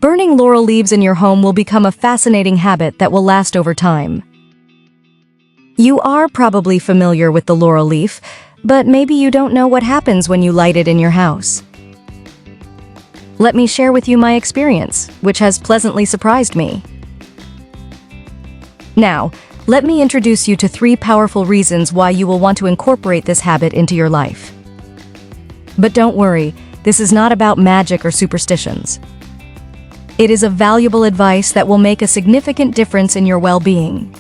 Burning laurel leaves in your home will become a fascinating habit that will last over time. You are probably familiar with the laurel leaf, but maybe you don't know what happens when you light it in your house. Let me share with you my experience, which has pleasantly surprised me. Now, let me introduce you to 3 powerful reasons why you will want to incorporate this habit into your life. But don't worry, this is not about magic or superstitions. It is a valuable advice that will make a significant difference in your well-being.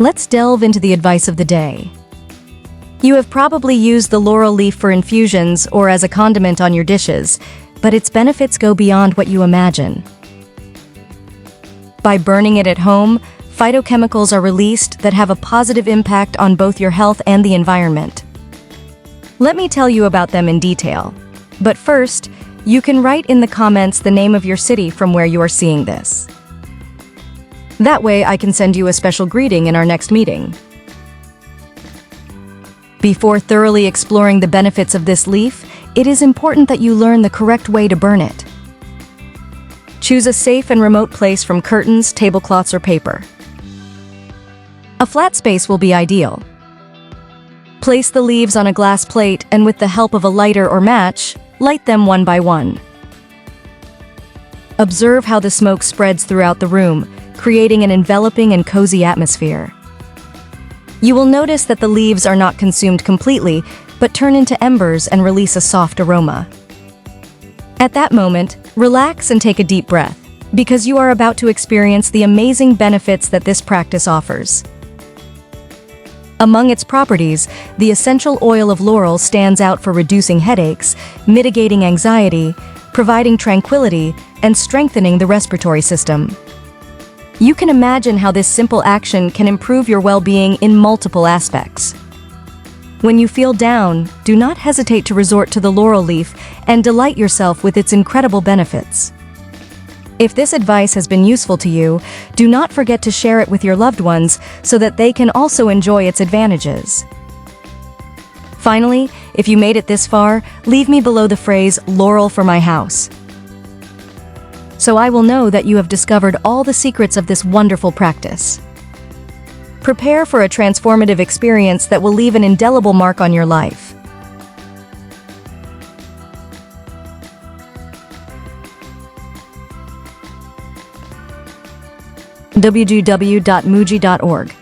Let's delve into the advice of the day. You have probably used the laurel leaf for infusions or as a condiment on your dishes, but its benefits go beyond what you imagine. By burning it at home, phytochemicals are released that have a positive impact on both your health and the environment. Let me tell you about them in detail. But first, you can write in the comments the name of your city from where you are seeing this. That way I can send you a special greeting in our next meeting. Before thoroughly exploring the benefits of this leaf, it is important that you learn the correct way to burn it. Choose a safe and remote place from curtains, tablecloths, or paper. A flat space will be ideal. Place the leaves on a glass plate and with the help of a lighter or match, light them one by one. Observe how the smoke spreads throughout the room, creating an enveloping and cozy atmosphere. You will notice that the leaves are not consumed completely, but turn into embers and release a soft aroma. At that moment, relax and take a deep breath, because you are about to experience the amazing benefits that this practice offers. Among its properties, the essential oil of laurel stands out for reducing headaches, mitigating anxiety, providing tranquility, and strengthening the respiratory system. You can imagine how this simple action can improve your well-being in multiple aspects. When you feel down, do not hesitate to resort to the laurel leaf and delight yourself with its incredible benefits. If this advice has been useful to you, do not forget to share it with your loved ones so that they can also enjoy its advantages. Finally, if you made it this far, leave me below the phrase "laurel for my house," so I will know that you have discovered all the secrets of this wonderful practice. Prepare for a transformative experience that will leave an indelible mark on your life. www.muji.org